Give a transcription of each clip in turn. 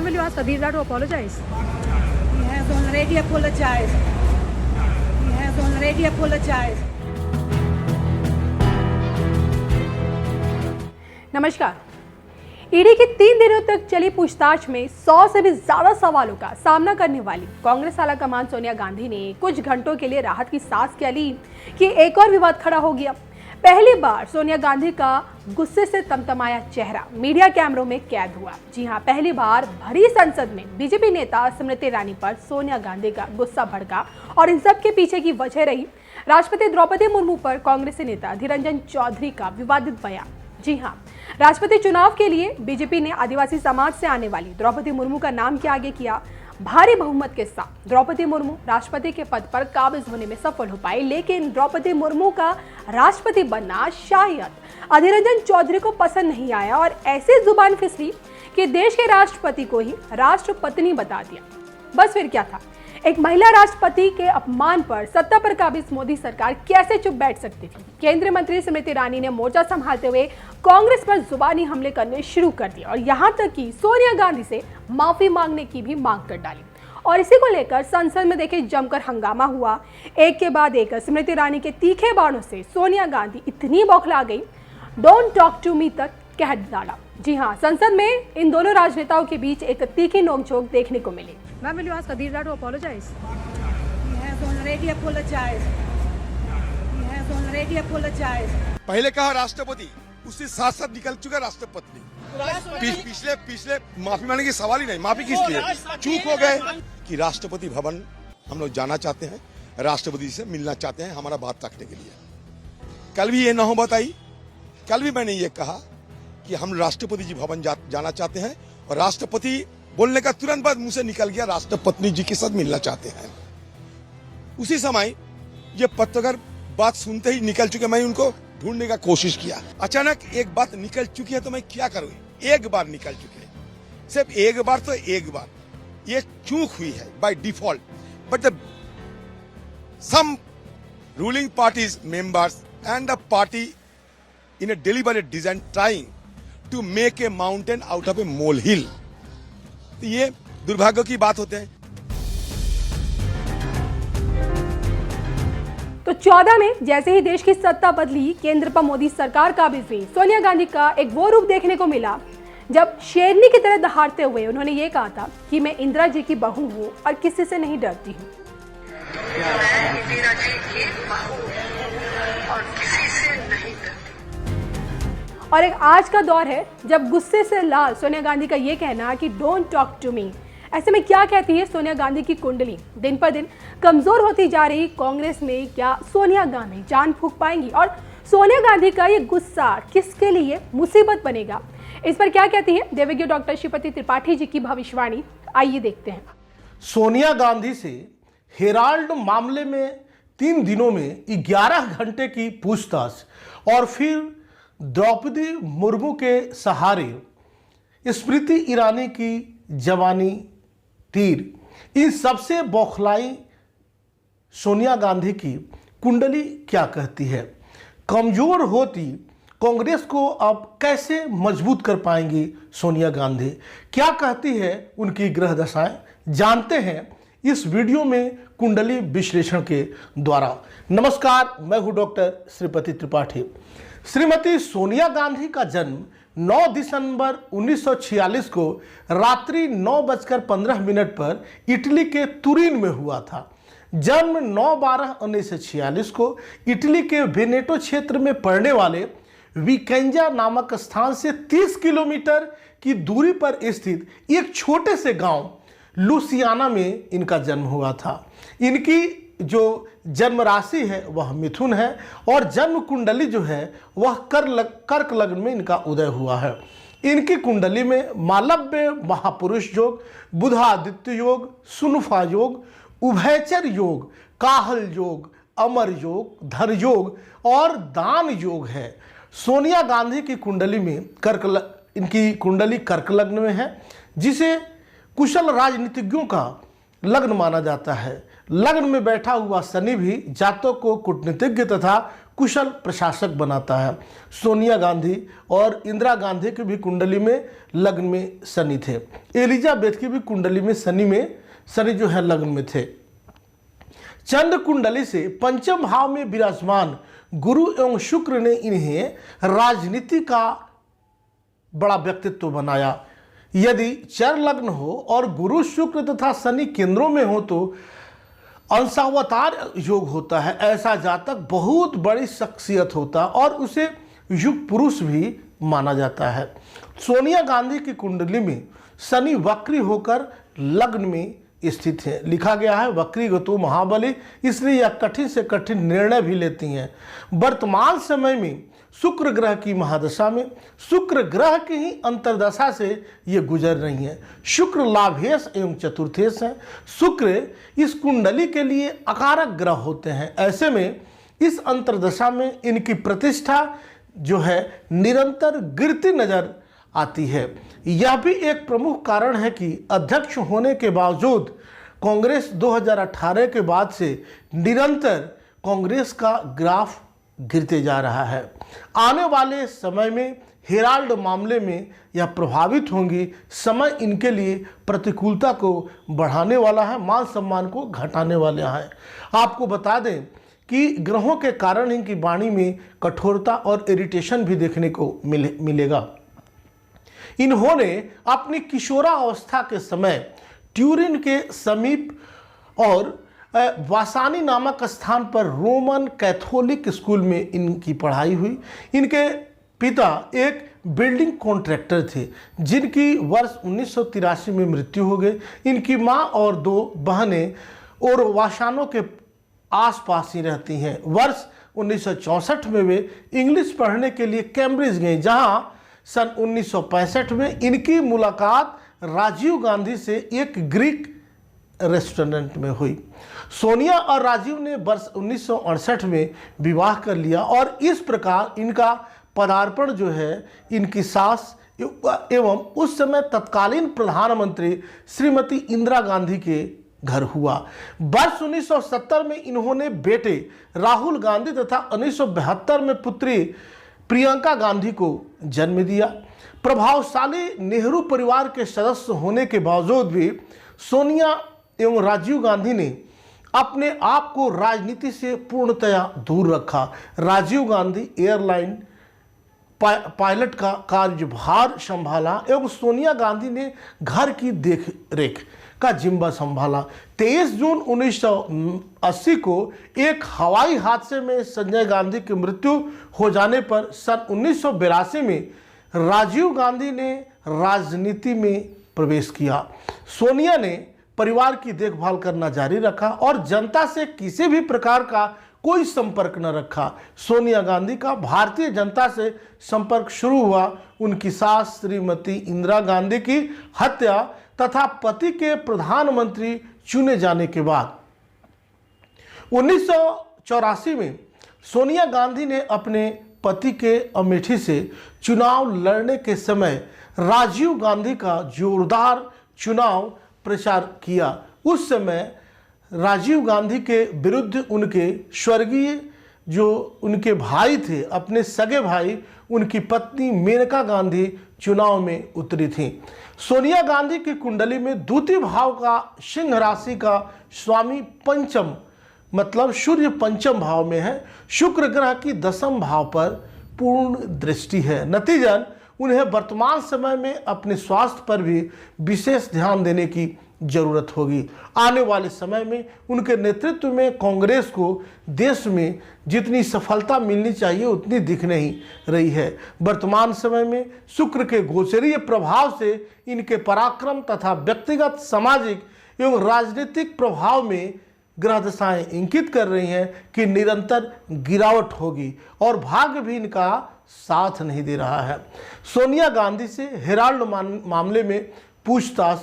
Ma'am, will you ask Adirda to apologize? He has already apologized. He has already apologized. नमस्कार। ED की 3 दिनों तक चली पूछताछ में 100 से भी ज्यादा सवालों का सामना करने वाली कांग्रेस आलाकमान सोनिया गांधी ने कुछ घंटों के लिए राहत की सांस क्या ली कि एक और विवाद खड़ा हो गया। पहली बार सोनिया गांधी का गुस्से से तमतमाया चेहरा मीडिया कैमरों में कैद हुआ। जी हां, पहली बार भरी संसद में बीजेपी नेता स्मृति ईरानी पर सोनिया गांधी का गुस्सा भड़का और इन सब के पीछे की वजह रही राष्ट्रपति द्रौपदी मुर्मू पर कांग्रेसी नेता अधीर रंजन चौधरी का विवादित बयान। जी हां, राष्ट्रपति चुनाव के लिए बीजेपी ने आदिवासी समाज से आने वाली द्रौपदी मुर्मू का नाम के आगे किया। भारी बहुमत के साथ द्रौपदी मुर्मू राष्ट्रपति के पद पर काबिज होने में सफल हो पाई, लेकिन द्रौपदी मुर्मू का राष्ट्रपति बनना शायद अधीर रंजन चौधरी को पसंद नहीं आया और ऐसी जुबान फिसली कि देश के राष्ट्रपति को ही राष्ट्रपत्नी बता दिया। बस फिर क्या था, एक महिला राष्ट्रपति के अपमान पर सत्ता पर काबिज मोदी सरकार कैसे चुप बैठ सकती थी। केंद्रीय मंत्री स्मृति ईरानी ने मोर्चा संभालते हुए कांग्रेस पर जुबानी हमले करने शुरू कर दिए और यहां तक कि सोनिया गांधी से माफी मांगने की भी मांग कर डाली। और इसी को लेकर संसद में देखे जमकर हंगामा हुआ। एक के बाद एक स्मृति ईरानी के तीखे बाणों से सोनिया गांधी इतनी बौखला गई, डोंट टॉक टू मी तक कह डाला। जी हाँ, संसद में इन दोनों राजनेताओं के बीच एक तीखी नोकझोंक देखने को मिली। Ma'am, will you ask Adirda to apologize? He has already apologized. He has already apologized. पहले कहा राष्ट्रपति, उससे साथ साथ निकल चुका राष्ट्रपति। पिछले माफी मांगने की सवाल ही नहीं। माफी किस लिए? चूक हो गए कि राष्ट्रपति भवन हम लोग जाना चाहते हैं, राष्ट्रपति से मिलना चाहते हैं हमारा बात रखने के लिए। कल भी ये नौबत आई। कल भी मैंने ये कहा कि हम राष्ट्रपति जी भवन जाना चाहते हैं और राष्ट्रपति बोलने का तुरंत बाद मुंह से निकल गया राष्ट्रपत्नी जी के साथ मिलना चाहते हैं। उसी समय ये पत्रकार बात सुनते ही निकल चुके। मैं उनको ढूंढने का कोशिश किया। अचानक एक बात निकल चुकी है तो मैं क्या करूं? एक बार निकल चुके हैं, सिर्फ एक बार तो एक बार ये चूक हुई है by default. But the some ruling parties members and the party in a deliberate design trying to make a mountain out of a molehill. तो ये दुर्भाग्य की बात होते हैं। तो 14 में जैसे ही देश की सत्ता बदली, केंद्र पर मोदी सरकार काबिज हुई, सोनिया गांधी का एक वो रूप देखने को मिला जब शेरनी की तरह दहाड़ते हुए उन्होंने ये कहा था कि मैं इंदिरा जी की बहू हूं और किसी से नहीं डरती हूं। मैं इंदिरा जी की बहू और किसी से नहीं डरती। और एक आज का दौर है जब गुस्से से लाल सोनिया गांधी का ये कहना कि डोंट टॉक टू मी। ऐसे में क्या कहती है सोनिया गांधी की कुंडली? दिन पर दिन कमजोर होती जा रही कांग्रेस में क्या सोनिया गांधी जान फूंक पाएंगी? और सोनिया गांधी का ये गुस्सा किसके लिए मुसीबत बनेगा? इस पर क्या कहती है देवज्ञ डॉक्टर श्रीपति त्रिपाठी जी की भविष्यवाणी, आइए देखते हैं। सोनिया गांधी से हेराल्ड मामले में 3 दिनों में 11 घंटे की पूछताछ और फिर द्रौपदी मुर्मू के सहारे स्मृति ईरानी की जवानी तीर, इन सबसे बौखलाई सोनिया गांधी की कुंडली क्या कहती है? कमजोर होती कांग्रेस को अब कैसे मजबूत कर पाएंगी सोनिया गांधी? क्या कहती है उनकी ग्रह दशाएं? जानते हैं इस वीडियो में कुंडली विश्लेषण के द्वारा। नमस्कार, मैं हूं डॉक्टर श्रीपति त्रिपाठी। श्रीमती सोनिया गांधी का जन्म 9 दिसंबर 1946 को रात्रि 9:15 पर इटली के तुरीन में हुआ था। जन्म 9/12/1946 को इटली के वेनेटो क्षेत्र में पड़ने वाले विकेंजा नामक स्थान से 30 किलोमीटर की दूरी पर स्थित एक छोटे से गांव लुसियाना में इनका जन्म हुआ था। इनकी जो जन्म राशि है वह मिथुन है और जन्म कुंडली जो है वह कर्क लग्न में इनका उदय हुआ है। इनकी कुंडली में मालव्य महापुरुष योग, बुधादित्य योग, सुनफा योग, उभयचर योग, काहल योग, अमर योग, धर योग और दान योग है। सोनिया गांधी की कुंडली में इनकी कुंडली कर्क लग्न में है, जिसे कुशल राजनीतिज्ञों का लग्न माना जाता है। लग्न में बैठा हुआ शनि भी जातक को कूटनीतिज्ञ तथा कुशल प्रशासक बनाता है। सोनिया गांधी और इंदिरा गांधी की भी कुंडली में लग्न में शनि थे। एलिजाबेथ की भी कुंडली में शनि जो है लग्न में थे। चंद्र कुंडली से पंचम भाव में विराजमान गुरु एवं शुक्र ने इन्हें राजनीति का बड़ा व्यक्तित्व बनाया। यदि चर लग्न हो और गुरु शुक्र तथा शनि केंद्रों में हो तो अंशावतार योग होता है। ऐसा जातक बहुत बड़ी शख्सियत होता और उसे युग पुरुष भी माना जाता है। सोनिया गांधी की कुंडली में शनि वक्री होकर लग्न में स्थित है। लिखा गया है वक्री गतो महाबली, इसलिए यह कठिन से कठिन निर्णय भी लेती हैं। वर्तमान समय में शुक्र ग्रह की महादशा में शुक्र ग्रह की ही अंतर्दशा से ये गुजर रही हैं। शुक्र लाभेश एवं चतुर्थेश है। शुक्र इस कुंडली के लिए अकारक ग्रह होते हैं। ऐसे में इस अंतर्दशा में इनकी प्रतिष्ठा जो है निरंतर गिरती नजर आती है। यह भी एक प्रमुख कारण है कि अध्यक्ष होने के बावजूद कांग्रेस 2018 के बाद से निरंतर कांग्रेस का ग्राफ गिरते जा रहा है। आने वाले समय में हेराल्ड मामले में यह प्रभावित होंगी। समय इनके लिए प्रतिकूलता को बढ़ाने वाला है, मान सम्मान को घटाने वाला है। आपको बता दें कि ग्रहों के कारण इनकी वाणी में कठोरता और इरिटेशन भी देखने को मिलेगा। इन्होंने अपनी किशोरावस्था के समय ट्यूरिन के समीप और वासानी नामक स्थान पर रोमन कैथोलिक स्कूल में इनकी पढ़ाई हुई। इनके पिता एक बिल्डिंग कॉन्ट्रैक्टर थे जिनकी वर्ष 1983 में मृत्यु हो गई। इनकी मां और 2 बहनें और वासानों के आसपास ही रहती हैं। वर्ष 1964 में वे इंग्लिश पढ़ने के लिए कैम्ब्रिज गए, जहां सन 1965 में इनकी मुलाकात राजीव गांधी से एक ग्रीक रेस्टोरेंट में हुई। सोनिया और राजीव ने वर्ष 1968 में विवाह कर लिया और इस प्रकार इनका पदार्पण जो है इनकी सास एवं उस समय तत्कालीन प्रधानमंत्री श्रीमती इंदिरा गांधी के घर हुआ। वर्ष 1970 में इन्होंने बेटे राहुल गांधी तथा 1972 में पुत्री प्रियंका गांधी को जन्म दिया। प्रभावशाली नेहरू परिवार के सदस्य होने के बावजूद भी सोनिया एवं राजीव गांधी ने अपने आप को राजनीति से पूर्णतया दूर रखा। राजीव गांधी एयरलाइन पायलट का कार्यभार संभाला एवं सोनिया गांधी ने घर की देखरेख का जिम्मा संभाला। 23 जून 1980 को एक हवाई हादसे में संजय गांधी की मृत्यु हो जाने पर सन 1982 में राजीव गांधी ने राजनीति में प्रवेश किया। सोनिया ने परिवार की देखभाल करना जारी रखा और जनता से किसी भी प्रकार का कोई संपर्क न रखा। सोनिया गांधी का भारतीय जनता से संपर्क शुरू हुआ उनकी सास श्रीमती इंदिरा गांधी की हत्या तथा पति के प्रधानमंत्री चुने जाने के बाद। 1984 में सोनिया गांधी ने अपने पति के अमेठी से चुनाव लड़ने के समय राजीव गांधी का जोरदार चुनाव प्रचार किया। उस समय राजीव गांधी के विरुद्ध उनके स्वर्गीय जो उनके भाई थे, अपने सगे भाई, उनकी पत्नी मेनका गांधी चुनाव में उतरी थी। सोनिया गांधी की कुंडली में द्वितीय भाव का सिंह राशि का स्वामी पंचम मतलब सूर्य पंचम भाव में है। शुक्र ग्रह की 10वें भाव पर पूर्ण दृष्टि है। नतीजन उन्हें वर्तमान समय में अपने स्वास्थ्य पर भी विशेष ध्यान देने की जरूरत होगी। आने वाले समय में उनके नेतृत्व में कांग्रेस को देश में जितनी सफलता मिलनी चाहिए उतनी दिख नहीं रही है। वर्तमान समय में शुक्र के गोचरीय प्रभाव से इनके पराक्रम तथा व्यक्तिगत, सामाजिक एवं राजनीतिक प्रभाव में ग्रह दशाएं इंगित कर रही हैं कि निरंतर गिरावट होगी और भाग्य भी इनका साथ नहीं दे रहा है। सोनिया गांधी से हेराल्ड मामले में पूछताछ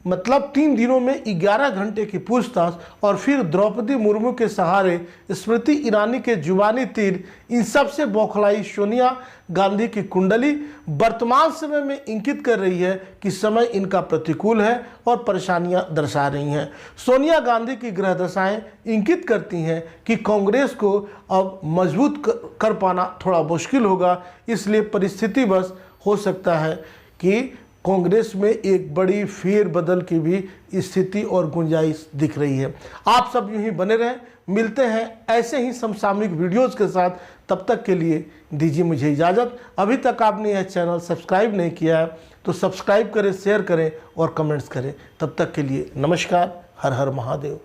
मतलब 3 दिनों में 11 घंटे की पूछताछ और फिर द्रौपदी मुर्मू के सहारे स्मृति ईरानी के जुबानी तीर, इन सब से बौखलाई सोनिया गांधी की कुंडली वर्तमान समय में इंगित कर रही है कि समय इनका प्रतिकूल है और परेशानियां दर्शा रही हैं। सोनिया गांधी की ग्रह दशाएं इंगित करती हैं कि कांग्रेस को अब मजबूत कर पाना थोड़ा मुश्किल होगा, इसलिए परिस्थिति बस हो सकता है कि कांग्रेस में एक बड़ी फेरबदल की भी स्थिति और गुंजाइश दिख रही है। आप सब यूं ही बने रहें, मिलते हैं ऐसे ही समसामयिक वीडियोस के साथ। तब तक के लिए दीजिए मुझे इजाज़त। अभी तक आपने यह चैनल सब्सक्राइब नहीं किया है तो सब्सक्राइब करें, शेयर करें और कमेंट्स करें। तब तक के लिए नमस्कार। हर हर महादेव।